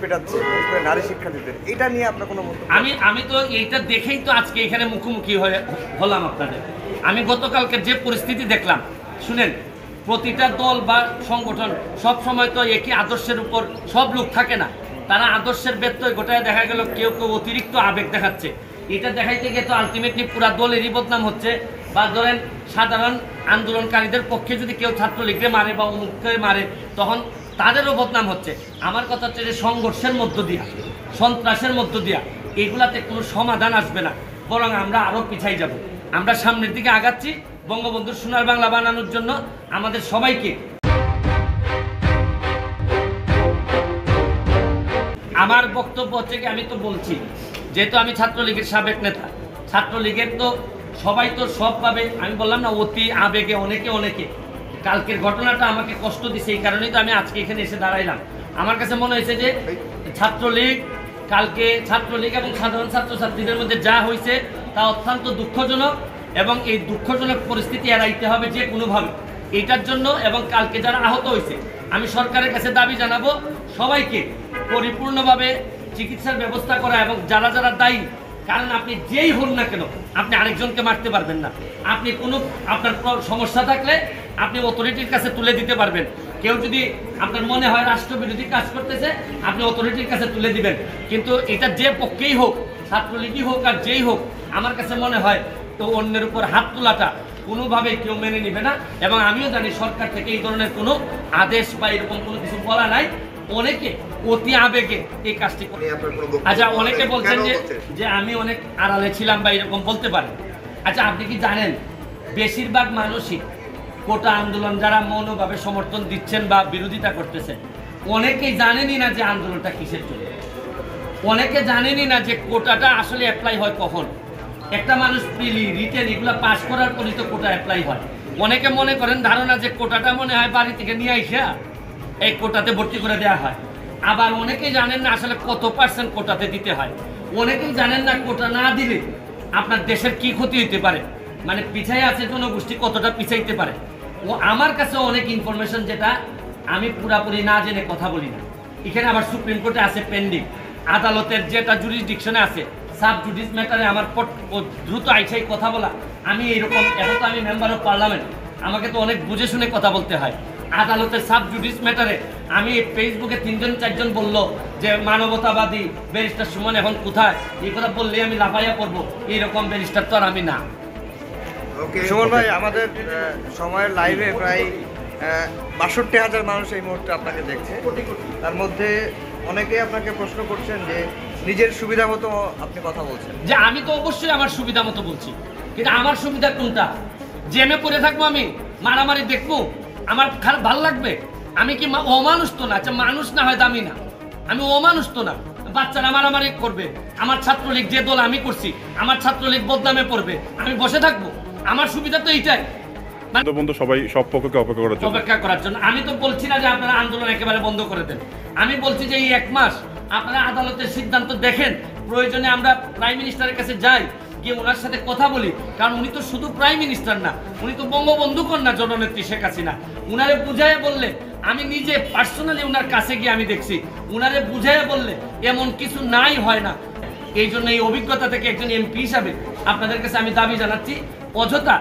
পেটাচ্ছে, নারী শিক্ষা দিতে, এটা নিয়ে আপনার কোনো মন্তব্য? আমি তো এইটা দেখেই তো আজকে এখানে মুখোমুখি হলাম আপনাদের। আমি গতকালকে যে পরিস্থিতি দেখলাম, শুনেন, প্রতিটা দল বা সংগঠন সব সময় তো একই আদর্শের উপর সব লোক থাকে না, তারা আদর্শের ব্যত্যয় গোটায় দেখা গেল কেউ কেউ অতিরিক্ত আবেগ দেখাচ্ছে। এটা দেখাইতে গিয়ে তো আলটিমেটলি পুরা দলেরই বদনাম হচ্ছে। বা ধরেন সাধারণ আন্দোলনকারীদের পক্ষে যদি কেউ ছাত্রলীগকে মারে বা অমুককে মারে, তখন তাদেরও বদনাম হচ্ছে। আমার কথা হচ্ছে যে সংঘর্ষের মধ্য দিয়া, সন্ত্রাসের মধ্য দিয়া এগুলাতে কোনো সমাধান আসবে না, বরং আমরা আরও পিছাই যাব। আমরা সামনের দিকে আগাচ্ছি বঙ্গবন্ধুর সোনার বাংলা বানানোর জন্য। আমাদের সবাইকে, আমার বক্তব্য হচ্ছে কি, আমি তো বলছি যেহেতু আমি ছাত্রলীগের সাবেক নেতা, ছাত্রলীগের তো সবাই তো সব পাবে। আমি বললাম না, অতি আবেগে অনেকে কালকের ঘটনাটা আমাকে কষ্ট দিছে, এই কারণেই তো আমি আজকে এখানে এসে দাঁড়াইলাম। আমার কাছে মনে হয়েছে যে ছাত্রলীগ কালকে, ছাত্রলীগ এবং সাধারণ ছাত্রছাত্রীদের মধ্যে যা হয়েছে তা অত্যন্ত দুঃখজনক, এবং এই দুঃখজনক পরিস্থিতি এড়াইতে হবে যে কোনোভাবে। এইটার জন্য এবং কালকে যারা আহত হয়েছে, আমি সরকারের কাছে দাবি জানাবো সবাইকে পরিপূর্ণভাবে চিকিৎসার ব্যবস্থা করা, এবং যারা যারা দায়ী, কারণ আপনি যেই হন না কেন আপনি আরেকজনকে মারতে পারবেন না। আপনি কোনো আপনার সমস্যা থাকলে আপনি অথরিটির কাছে তুলে দিতে পারবেন। কেউ যদি আপনার মনে হয় রাষ্ট্রবিরোধী কাজ করতেছে, আপনি অথরিটির কাছে তুলে দিবেন। কিন্তু এটা যে পক্ষেই হোক, ছাত্রলীগই হোক আর যেই হোক, আমার কাছে মনে হয় তো অন্যের উপর হাত তোলাটা কোনোভাবেই কেউ মেনে নিবে না। এবং আমিও জানি সরকার থেকে এই ধরনের কোনো আদেশ বা এরকম কোনো কিছু বলা নাই। অনেকে অতি আবেগে এই কাজটি করে। আচ্ছা, অনেকে বলছেন যে আমি অনেক আড়ালে ছিলাম বা এরকম বলতে পারেন। আচ্ছা, আপনি কি জানেন বেশিরভাগ মানুষই কোটা আন্দোলন যারা মৌনভাবে সমর্থন দিচ্ছেন বা বিরোধিতা করতেছেন, অনেকেই জানেনই না যে আন্দোলনটা কিসের জন্য। অনেকে জানেনই না যে কোটাটা আসলে অ্যাপ্লাই হয় কখন। একটা মানুষ প্রিলি, রিটেন এগুলো পাস করার পরই তো কোটা অ্যাপ্লাই হয়। অনেকে মনে করেন ধারণা যে কোটাটা মনে হয় বাড়ি থেকে নিয়ে আইসা এই কোটাতে ভর্তি করে দেওয়া হয়। আবার অনেকেই জানেন না আসলে কত পার্সেন্ট কোটাতে দিতে হয়। অনেকেই জানেন না কোটা না দিলে আপনার দেশের কি ক্ষতি হতে পারে, মানে পিছাই আছে জনগোষ্ঠী কতটা পিছাইতে পারে। ও আমার কাছে অনেক ইনফরমেশন যেটা আমি পুরাপুরি না জেনে কথা বলি না। এখানে আবার সুপ্রিম কোর্টে আছে পেন্ডিং, আদালতের যেটা জুরিসডিকশনে আছে, সাব জুডিস ম্যাটারে আমার দ্রুত আইসাই কথা বলা। আমি এইরকম, এখন তো আমি মেম্বার অফ পার্লামেন্ট, আমাকে তো অনেক বুঝে শুনে কথা বলতে হয়। আদালতের সাব জুডিস ম্যাটারে আমি ফেসবুকে 3-4জন বললো যে মানবতাবাদী ব্যারিস্টার সুমন এখন কোথায়, এই কথা বললে আমি লাফাইয়া পড়বো, এইরকম ব্যারিস্টার তো আর আমি না। সুমন ভাই, আমাদের সময়ের লাইভে প্রায় ৬২,০০০ মানুষ এই মুহূর্তে আপনাকে দেখছে। তার মধ্যে অনেকে আপনাকে প্রশ্ন করছেন যে নিজের সুবিধা মতো আপনি কথা বলছেন। যে আমি তো অবশ্যই আমার সুবিধা মতো বলছি, কিন্তু আমার সুবিধা কোনটা? জেমে পড়ে থাকবো, আমি মারামারি দেখবো, আমার খারাপ ভালো লাগবে? আমি কি অমানুষ তো না? আচ্ছা, মানুষ না হয় দামি না, আমি অমানুষ তো না। বাচ্চারা মারামারি করবে, আমার ছাত্রলীগ যে দল আমি করছি, আমার ছাত্রলীগ বদনামে পড়বে, আমি বসে থাকবো? আমার সুবিধা তো এইটাই, সবাই সব পক্ষকে অপেক্ষা করার জন্য। আমি তো বলছি না যে আপনারা আন্দোলন একেবারে বন্ধ করে দেন। আমি বলছি যে এই 1 মাস আপনারা আদালতের সিদ্ধান্ত দেখেন, প্রয়োজনে আমরা প্রাইম মিনিস্টারের কাছে যাই, গিয়ে ওনার সাথে কথা বলি। কারণ উনি তো শুধু প্রাইম মিনিস্টার না, উনি তো বঙ্গবন্ধু কন্যা জননেত্রী শেখ হাসিনা। উনারে বুঝাইয়া বললে, আমি নিজে পার্সোনালি উনার কাছে গিয়ে আমি দেখছি, উনারে বুঝাইয়া বললে এমন কিছু নাই হয় না। এই জন্য এই অভিজ্ঞতা থেকে একজন এমপি হিসাবে আপনাদের কাছে আমি দাবি জানাচ্ছি, অযথা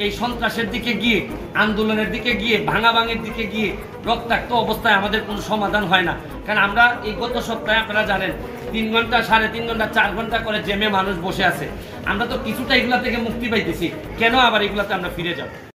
এই সন্ত্রাসের দিকে গিয়ে, আন্দোলনের দিকে গিয়ে, ভাঙাভাঙির দিকে গিয়ে রক্তাক্ত অবস্থায় আমাদের কোনো সমাধান হয় না। কারণ আমরা এই গত সপ্তাহে আপনারা জানেন 3 ঘন্টা, 3.5 ঘন্টা, 4 ঘন্টা করে জেমে মানুষ বসে আছে। আমরা তো কিছুটা এগুলা থেকে মুক্তি পাইতেছি, কেন আবার এগুলাতে আমরা ফিরে যাব?